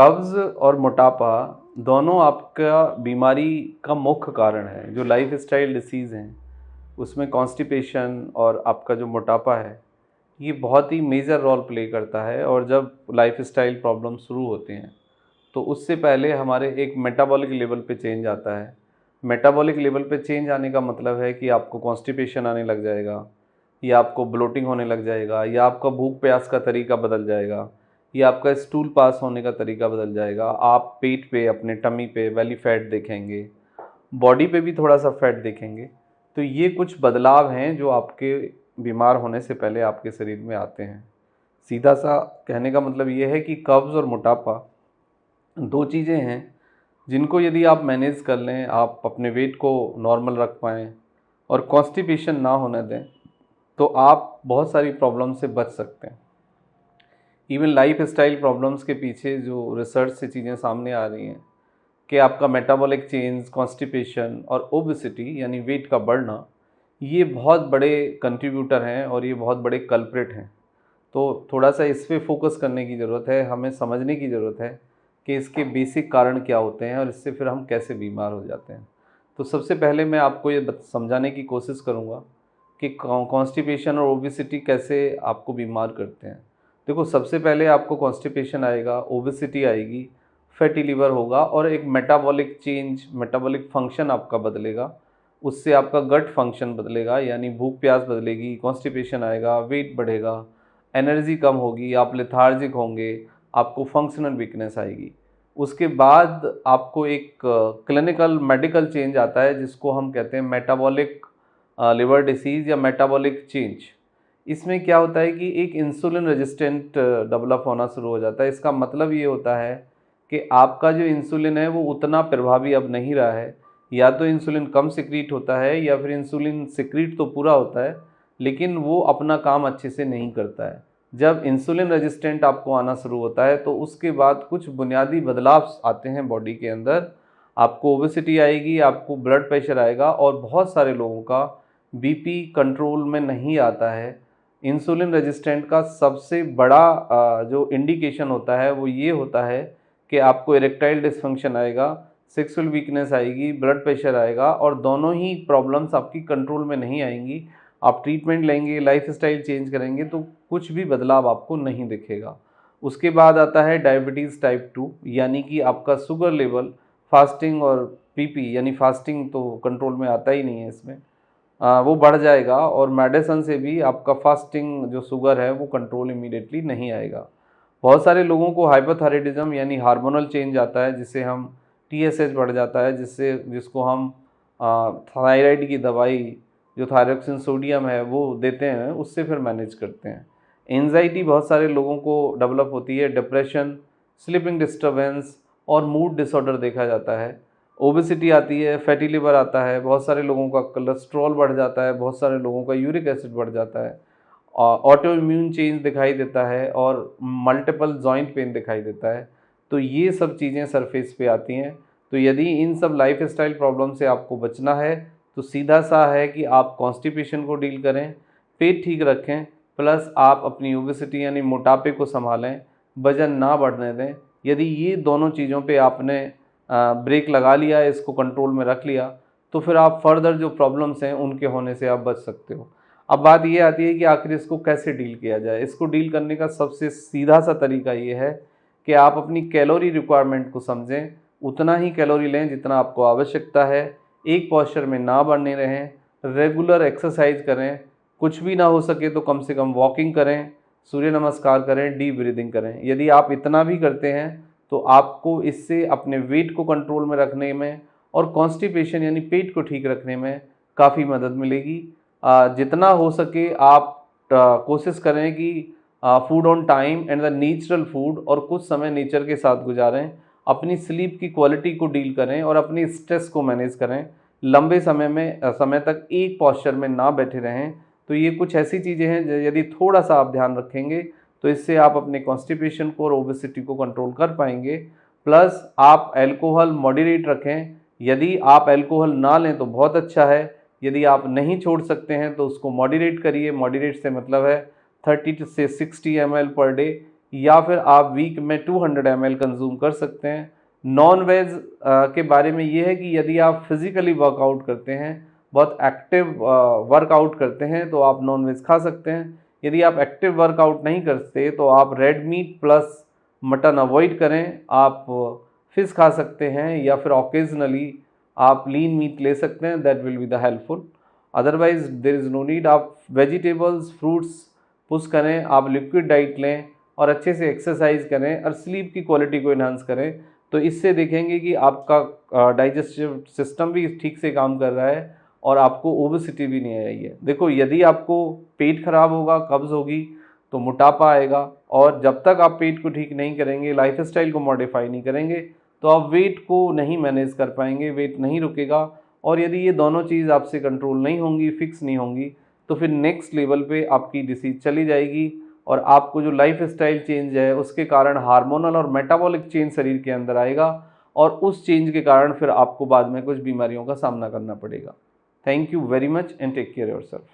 कब्ज़ और मोटापा दोनों आपका बीमारी का मुख्य कारण है। जो लाइफ़स्टाइल डिसीज़ हैं, उसमें कॉन्स्टिपेशन और आपका जो मोटापा है, ये बहुत ही मेजर रोल प्ले करता है। और जब लाइफ़स्टाइल प्रॉब्लम शुरू होते हैं, तो उससे पहले हमारे एक मेटाबॉलिक लेवल पे चेंज आता है। मेटाबॉलिक लेवल पे चेंज आने का मतलब है कि आपको कॉन्स्टिपेशन आने लग जाएगा, या आपको ब्लोटिंग होने लग जाएगा, या आपका भूख प्यास का तरीका बदल जाएगा, या आपका स्टूल पास होने का तरीका बदल जाएगा। आप पेट पे, अपने टमी पे बेली फैट देखेंगे, बॉडी पे भी थोड़ा सा फैट देखेंगे। तो ये कुछ बदलाव हैं जो आपके बीमार होने से पहले आपके शरीर में आते हैं। सीधा सा कहने का मतलब ये है कि कब्ज़ और मोटापा दो चीज़ें हैं जिनको यदि आप मैनेज कर लें, आप अपने वेट को नॉर्मल रख पाएँ और कॉन्स्टिपेशन ना होने दें, तो आप बहुत सारी प्रॉब्लम से बच सकते हैं। इवन लाइफ स्टाइल प्रॉब्लम्स के पीछे जो रिसर्च से चीज़ें सामने आ रही हैं कि आपका मेटाबॉलिक चेंज, कॉन्स्टिपेशन और ओबेसिटी यानी वेट का बढ़ना, ये बहुत बड़े कंट्रीब्यूटर हैं और ये बहुत बड़े कल्प्रिट हैं। तो थोड़ा सा इस पे फोकस करने की ज़रूरत है, हमें समझने की ज़रूरत है कि इसके बेसिक कारण क्या होते हैं और इससे फिर हम कैसे बीमार हो जाते हैं। तो सबसे पहले मैं आपको ये समझाने की कोशिश करूँगा कि कॉन्स्टिपेशन और ओबेसिटी कैसे आपको बीमार करते हैं। देखो, सबसे पहले आपको कॉन्स्टिपेशन आएगा, ओबेसिटी आएगी, फैटी लिवर होगा और एक मेटाबॉलिक चेंज, मेटाबॉलिक फंक्शन आपका बदलेगा। उससे आपका गट फंक्शन बदलेगा, यानी भूख प्यास बदलेगी, कॉन्स्टिपेशन आएगा, वेट बढ़ेगा, एनर्जी कम होगी, आप लेथार्जिक होंगे, आपको फंक्शनल वीकनेस आएगी। उसके बाद आपको एक क्लिनिकल मेडिकल चेंज आता है जिसको हम कहते हैं मेटाबॉलिक लिवर डिसीज़ या मेटाबॉलिक चेंज। इसमें क्या होता है कि एक इंसुलिन रेजिस्टेंट डेवलप होना शुरू हो जाता है। इसका मतलब ये होता है कि आपका जो इंसुलिन है वो उतना प्रभावी अब नहीं रहा है। या तो इंसुलिन कम सिक्रीट होता है, या फिर इंसुलिन सिक्रीट तो पूरा होता है लेकिन वो अपना काम अच्छे से नहीं करता है। जब इंसुलिन रेजिस्टेंट आपको आना शुरू होता है तो उसके बाद कुछ बुनियादी बदलाव आते हैं बॉडी के अंदर। आपको ओबेसिटी आएगी, आपको ब्लड प्रेशर आएगा और बहुत सारे लोगों का बीपी कंट्रोल में नहीं आता है। इंसुलिन रेजिस्टेंट का सबसे बड़ा जो इंडिकेशन होता है वो ये होता है कि आपको इरेक्टाइल डिसफंक्शन आएगा, सेक्सुअल वीकनेस आएगी, ब्लड प्रेशर आएगा और दोनों ही प्रॉब्लम्स आपकी कंट्रोल में नहीं आएंगी। आप ट्रीटमेंट लेंगे, लाइफस्टाइल चेंज करेंगे तो कुछ भी बदलाव आपको नहीं दिखेगा। उसके बाद आता है डायबिटीज़ टाइप 2, यानी कि आपका शुगर लेवल, फास्टिंग और पीपी यानी फास्टिंग तो कंट्रोल में आता ही नहीं है इसमें, वो बढ़ जाएगा और मेडिसिन से भी आपका फास्टिंग जो शुगर है वो कंट्रोल इमीडिएटली नहीं आएगा। बहुत सारे लोगों को हाइपोथायराइडिज्म यानी हार्मोनल चेंज आता है, जिससे हम टीएसएच बढ़ जाता है, जिसको हम थायराइड की दवाई जो थायरोक्सिन सोडियम है वो देते हैं, उससे फिर मैनेज करते हैं। एंजाइटी बहुत सारे लोगों को डेवलप होती है, डिप्रेशन, स्लीपिंग डिस्टर्बेंस और मूड डिसऑर्डर देखा जाता है। ओबेसिटी आती है, फैटी लिवर आता है, बहुत सारे लोगों का कोलेस्ट्रॉल बढ़ जाता है, बहुत सारे लोगों का यूरिक एसिड बढ़ जाता है, ऑटो इम्यून चेंज दिखाई देता है और मल्टीपल जॉइंट पेन दिखाई देता है। तो ये सब चीज़ें सरफेस पे आती हैं। तो यदि इन सब लाइफस्टाइल प्रॉब्लम से आपको बचना है तो सीधा सा है कि आप कॉन्स्टिपेशन को डील करें, पेट ठीक रखें, प्लस आप अपनी ओबेसिटी यानी मोटापे को संभालें, वज़न ना बढ़ने दें। यदि ये दोनों चीज़ों पे आपने ब्रेक लगा लिया, इसको कंट्रोल में रख लिया, तो फिर आप फर्दर जो प्रॉब्लम्स हैं उनके होने से आप बच सकते हो। अब बात ये आती है कि आखिर इसको कैसे डील किया जाए। इसको डील करने का सबसे सीधा सा तरीका ये है कि आप अपनी कैलोरी रिक्वायरमेंट को समझें, उतना ही कैलोरी लें जितना आपको आवश्यकता है, एक पॉस्चर में ना बने रहें, रेगुलर एक्सरसाइज करें, कुछ भी ना हो सके तो कम से कम वॉकिंग करें, सूर्य नमस्कार करें, डीप ब्रीदिंग करें। यदि आप इतना भी करते हैं तो आपको इससे अपने वेट को कंट्रोल में रखने में और कॉन्स्टिपेशन यानी पेट को ठीक रखने में काफ़ी मदद मिलेगी। जितना हो सके आप कोशिश करें कि food on time and the natural food, और कुछ समय नेचर के साथ गुजारें, अपनी स्लीप की क्वालिटी को डील करें और अपनी स्ट्रेस को मैनेज करें। लंबे समय तक एक पॉस्चर में ना बैठे रहें। तो ये कुछ ऐसी चीज़ें हैं यदि थोड़ा सा आप ध्यान रखेंगे तो इससे आप अपने कॉन्स्टिपेशन को और ओबेसिटी को कंट्रोल कर पाएंगे। प्लस आप अल्कोहल मॉडरेट रखें। यदि आप अल्कोहल ना लें तो बहुत अच्छा है, यदि आप नहीं छोड़ सकते हैं तो उसको मॉडरेट करिए। मॉडरेट से मतलब है 30 से 60 ml पर डे। या फिर आप वीक में 200 ml कंज्यूम कर सकते हैं। नॉन वेज के बारे में ये है कि यदि आप फिज़िकली वर्कआउट करते हैं, बहुत एक्टिव वर्कआउट करते हैं, तो आप नॉन वेज खा सकते हैं। यदि आप एक्टिव वर्कआउट नहीं करते तो आप red meat plus mutton avoid करें। आप फिश खा सकते हैं या फिर ऑकेजनली आप लीन मीट ले सकते हैं, that will be the helpful. Otherwise there is no need. आप वेजिटेबल्स फ्रूट्स पुश करें, आप लिक्विड डाइट लें और अच्छे से एक्सरसाइज करें और स्लीप की क्वालिटी को इन्हांस करें। तो इससे देखेंगे कि आपका डाइजेस्टिव सिस्टम भी ठीक से काम कर रहा है और आपको ओबेसिटी भी नहीं आई है। देखो, यदि आपको पेट खराब होगा, कब्ज़ होगी, तो मोटापा आएगा, और जब तक आप पेट को ठीक नहीं करेंगे, लाइफस्टाइल को मॉडिफाई नहीं करेंगे, तो आप वेट को नहीं मैनेज कर पाएंगे, वेट नहीं रुकेगा। और यदि ये दोनों चीज़ आपसे कंट्रोल नहीं होंगी, फिक्स नहीं होंगी, तो फिर नेक्स्ट लेवल पे आपकी डिसीज चली जाएगी और आपको जो लाइफ स्टाइल चेंज है उसके कारण हार्मोनल और मेटाबॉलिक चेंज शरीर के अंदर आएगा और उस चेंज के कारण फिर आपको बाद में कुछ बीमारियों का सामना करना पड़ेगा। Thank you very much and take care yourself.